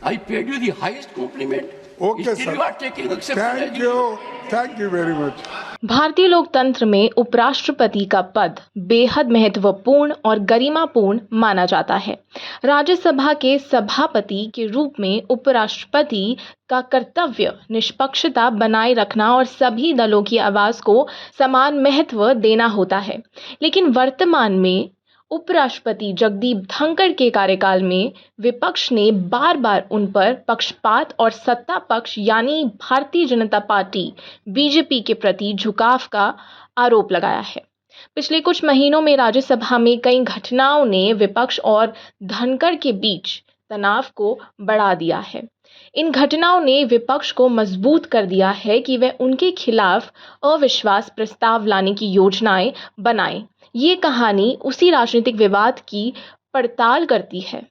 I paid you the highest compliment. Okay, Still sir. you are taking exception. Thank you very much. भारतीय लोकतंत्र में उपराष्ट्रपति का पद बेहद महत्वपूर्ण और गरिमापूर्ण माना जाता है। राज्यसभा के सभापति के रूप में उपराष्ट्रपति का कर्तव्य निष्पक्षता बनाए रखना और सभी दलों की आवाज को समान महत्व देना होता है। लेकिन वर्तमान में उपराष्ट्रपति जगदीप धनखड़ के कार्यकाल में विपक्ष ने बार बार उन पर पक्षपात और सत्ता पक्ष यानी भारतीय जनता पार्टी बीजेपी के प्रति झुकाव का आरोप लगाया है। पिछले कुछ महीनों में राज्यसभा में कई घटनाओं ने विपक्ष और धनखड़ के बीच तनाव को बढ़ा दिया है। इन घटनाओं ने विपक्ष को मजबूत कर दिया है कि वह उनके खिलाफ अविश्वास प्रस्ताव लाने की योजनाएं बनाए। ये कहानी उसी राजनीतिक विवाद की पड़ताल करती है।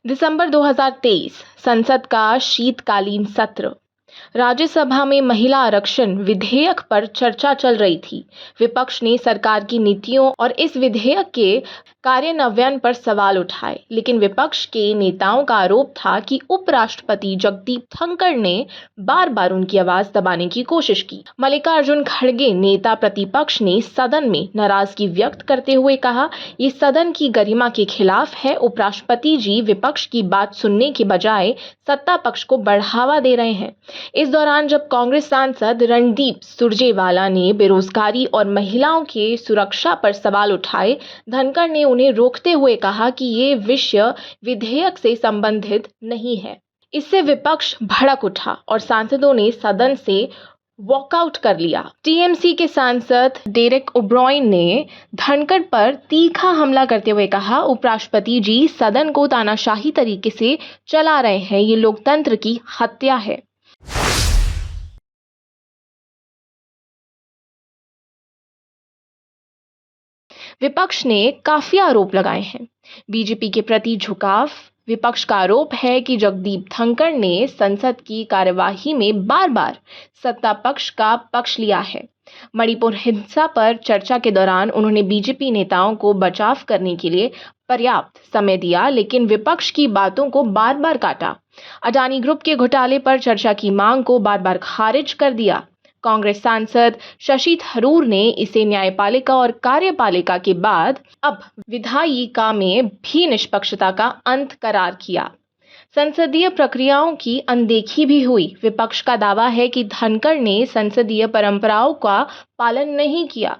दिसंबर 2023 संसद का शीतकालीन सत्र। राज्यसभा में महिला आरक्षण विधेयक पर चर्चा चल रही थी। विपक्ष ने सरकार की नीतियों और इस विधेयक के कार्यान्वयन पर सवाल उठाए, लेकिन विपक्ष के नेताओं का आरोप था कि उपराष्ट्रपति जगदीप धनखड़ ने बार बार उनकी आवाज दबाने की कोशिश की। मल्लिकार्जुन खड़गे नेता प्रतिपक्ष ने सदन में नाराजगी व्यक्त करते हुए कहा, ये सदन की गरिमा के खिलाफ है। उपराष्ट्रपति जी विपक्ष की बात सुनने के बजाय सत्ता पक्ष को बढ़ावा दे रहे हैं। इस दौरान जब कांग्रेस सांसद रणदीप सुरजेवाला ने बेरोजगारी और महिलाओं के सुरक्षा पर सवाल उठाए, धनखड़ ने उन्हें रोकते हुए कहा कि ये विषय विधेयक से संबंधित नहीं है। इससे विपक्ष भड़क उठा और सांसदों ने सदन से वॉकआउट कर लिया। टीएमसी के सांसद डेरेक ओब्रायन ने धनखड़ पर तीखा हमला करते हुए कहा, उपराष्ट्रपति जी सदन को तानाशाही तरीके से चला रहे हैं। ये लोकतंत्र की हत्या है। विपक्ष ने काफी आरोप लगाए हैं। बीजेपी के प्रति झुकाव। विपक्ष का आरोप है कि जगदीप धनखड़ ने संसद की कार्यवाही में बार बार सत्ता पक्ष का पक्ष लिया है। मणिपुर हिंसा पर चर्चा के दौरान उन्होंने बीजेपी नेताओं को बचाव करने के लिए पर्याप्त समय दिया, लेकिन विपक्ष की बातों को बार बार काटा। अडानी ग्रुप के घोटाले पर चर्चा की मांग को बार बार खारिज कर दिया। कांग्रेस सांसद शशि थरूर ने इसे न्यायपालिका और कार्यपालिका के बाद अब विधायिका में भी निष्पक्षता का अंत करार किया। संसदीय प्रक्रियाओं की अनदेखी भी हुई। विपक्ष का दावा है कि धनखड़ ने संसदीय परंपराओं का पालन नहीं किया।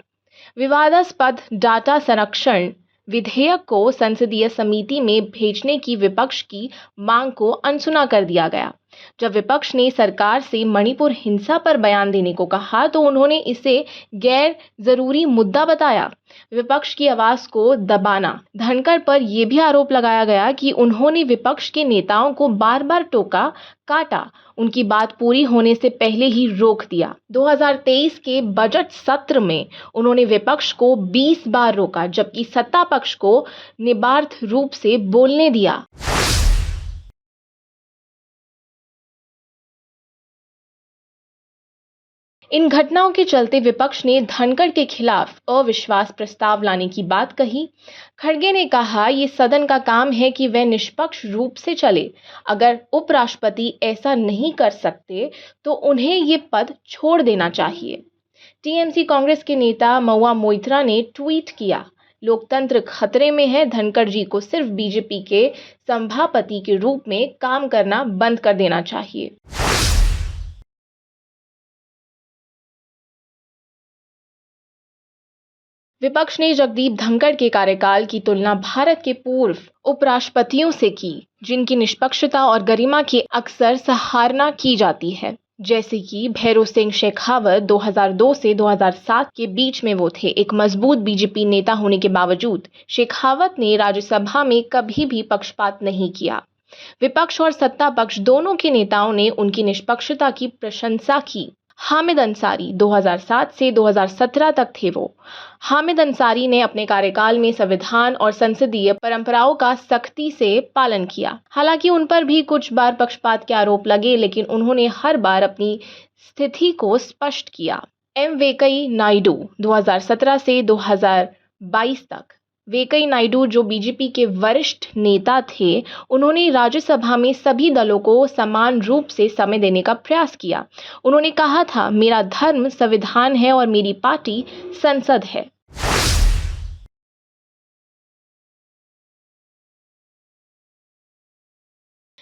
विवादास्पद डाटा संरक्षण विधेयक को संसदीय समिति में भेजने की विपक्ष की मांग को अनसुना कर दिया गया। जब विपक्ष ने सरकार से मणिपुर हिंसा पर बयान देने को कहा तो उन्होंने इसे गैर जरूरी मुद्दा बताया। विपक्ष की आवाज को दबाना। धनखड़ पर यह भी आरोप लगाया गया कि उन्होंने विपक्ष के नेताओं को बार बार टोका, काटा, उनकी बात पूरी होने से पहले ही रोक दिया। 2023 के बजट सत्र में उन्होंने विपक्ष को 20 बार रोका, जबकि सत्ता पक्ष को निर्बाध रूप से बोलने दिया। इन घटनाओं के चलते विपक्ष ने धनखड़ के खिलाफ अविश्वास प्रस्ताव लाने की बात कही। खड़गे ने कहा, ये सदन का काम है कि वह निष्पक्ष रूप से चले। अगर उपराष्ट्रपति ऐसा नहीं कर सकते तो उन्हें ये पद छोड़ देना चाहिए। टीएमसी कांग्रेस के नेता महुआ मोइत्रा ने ट्वीट किया, लोकतंत्र खतरे में है। धनखड़ जी को सिर्फ बीजेपी के सभापति के रूप में काम करना बंद कर देना चाहिए। विपक्ष ने जगदीप धनखड़ के कार्यकाल की तुलना भारत के पूर्व उपराष्ट्रपतियों से की, जिनकी निष्पक्षता और गरिमा की अक्सर सराहना की जाती है, जैसे कि भैरों सिंह शेखावत 2002 से 2007 के बीच में वो थे। एक मजबूत बीजेपी नेता होने के बावजूद शेखावत ने राज्यसभा में कभी भी पक्षपात नहीं किया। विपक्ष और सत्ता पक्ष दोनों के नेताओं ने उनकी निष्पक्षता की प्रशंसा की। हामिद अंसारी 2007 से 2017 तक थे वो। हामिद अंसारी ने अपने कार्यकाल में संविधान और संसदीय परंपराओं का सख्ती से पालन किया। हालांकि उन पर भी कुछ बार पक्षपात के आरोप लगे, लेकिन उन्होंने हर बार अपनी स्थिति को स्पष्ट किया। एम वेंकैया नायडू 2017 से 2000 22 तक। वेंकैया नायडू, जो बीजेपी के वरिष्ठ नेता थे, उन्होंने राज्यसभा में सभी दलों को समान रूप से समय देने का प्रयास किया। उन्होंने कहा था, मेरा धर्म संविधान है और मेरी पार्टी संसद है।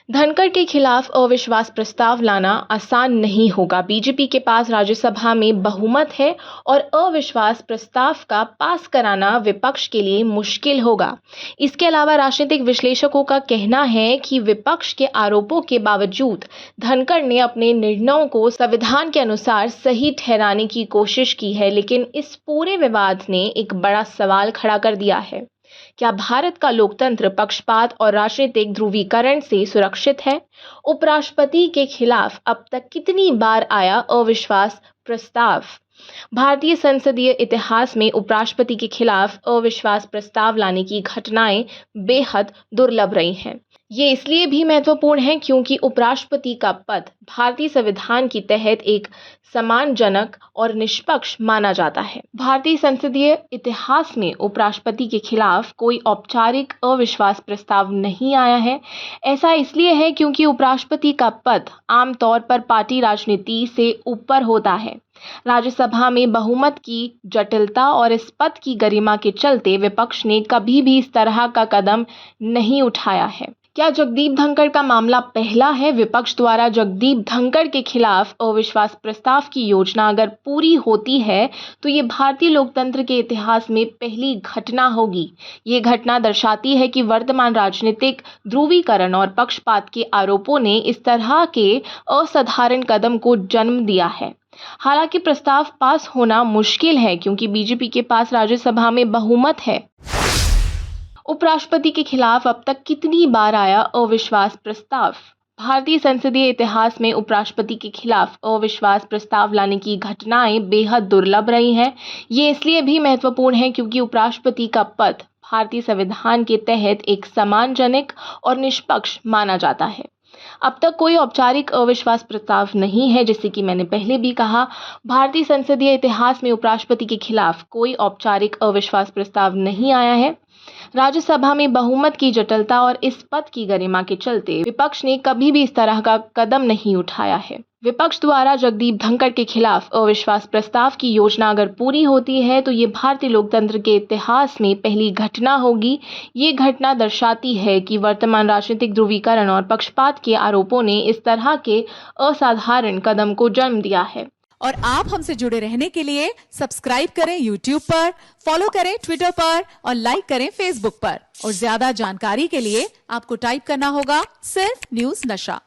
धनखड़ के खिलाफ अविश्वास प्रस्ताव लाना आसान नहीं होगा। बीजेपी के पास राज्यसभा में बहुमत है और अविश्वास प्रस्ताव का पास कराना विपक्ष के लिए मुश्किल होगा। इसके अलावा राजनीतिक विश्लेषकों का कहना है कि विपक्ष के आरोपों के बावजूद धनखड़ ने अपने निर्णयों को संविधान के अनुसार सही ठहराने की कोशिश की है, लेकिन इस पूरे विवाद ने एक बड़ा सवाल खड़ा कर दिया है। क्या भारत का लोकतंत्र पक्षपात और राजनीतिक ध्रुवीकरण से सुरक्षित है? उपराष्ट्रपति के खिलाफ अब तक कितनी बार आया अविश्वास प्रस्ताव? भारतीय संसदीय इतिहास में उपराष्ट्रपति के खिलाफ अविश्वास प्रस्ताव लाने की घटनाएं बेहद दुर्लभ रही हैं। ये इसलिए भी महत्वपूर्ण है क्योंकि उपराष्ट्रपति का पद भारतीय संविधान के तहत एक सम्मानजनक और निष्पक्ष माना जाता है। भारतीय संसदीय इतिहास में उपराष्ट्रपति के खिलाफ कोई औपचारिक अविश्वास प्रस्ताव नहीं आया है। ऐसा इसलिए है क्योंकि उपराष्ट्रपति का पद आमतौर पर पार्टी राजनीति से ऊपर होता है। राज्यसभा में बहुमत की जटिलता और इस पद की गरिमा के चलते विपक्ष ने कभी भी इस तरह का कदम नहीं उठाया है। क्या जगदीप धनखड़ का मामला पहला है? विपक्ष द्वारा जगदीप धनखड़ के खिलाफ अविश्वास प्रस्ताव की योजना अगर पूरी होती है तो ये भारतीय लोकतंत्र के इतिहास में पहली घटना होगी। ये घटना दर्शाती है कि वर्तमान राजनीतिक ध्रुवीकरण और पक्षपात के आरोपों ने इस तरह के असाधारण कदम को जन्म दिया है। हालांकि प्रस्ताव पास होना मुश्किल है क्योंकि बीजेपी के पास राज्यसभा में बहुमत है। उपराष्ट्रपति के खिलाफ अब तक कितनी बार आया अविश्वास प्रस्ताव? भारतीय संसदीय इतिहास में उपराष्ट्रपति के खिलाफ अविश्वास प्रस्ताव लाने की घटनाएं बेहद दुर्लभ रही हैं। ये इसलिए भी महत्वपूर्ण है क्योंकि उपराष्ट्रपति का पद भारतीय संविधान के तहत एक सम्मानजनक और निष्पक्ष माना जाता है। अब तक कोई औपचारिक अविश्वास प्रस्ताव नहीं है। जैसे कि मैंने पहले भी कहा, भारतीय संसदीय इतिहास में उपराष्ट्रपति के खिलाफ कोई औपचारिक अविश्वास प्रस्ताव नहीं आया है। राज्यसभा में बहुमत की जटिलता और इस पद की गरिमा के चलते विपक्ष ने कभी भी इस तरह का कदम नहीं उठाया है। विपक्ष द्वारा जगदीप धनखड़ के खिलाफ अविश्वास प्रस्ताव की योजना अगर पूरी होती है तो ये भारतीय लोकतंत्र के इतिहास में पहली घटना होगी। ये घटना दर्शाती है कि वर्तमान राजनीतिक ध्रुवीकरण और पक्षपात के आरोपों ने इस तरह के असाधारण कदम को जन्म दिया है। और आप हमसे जुड़े रहने के लिए सब्सक्राइब करें YouTube पर, फॉलो करें Twitter पर और लाइक करें Facebook पर। और ज्यादा जानकारी के लिए आपको टाइप करना होगा सिर्फ न्यूज़ नशा।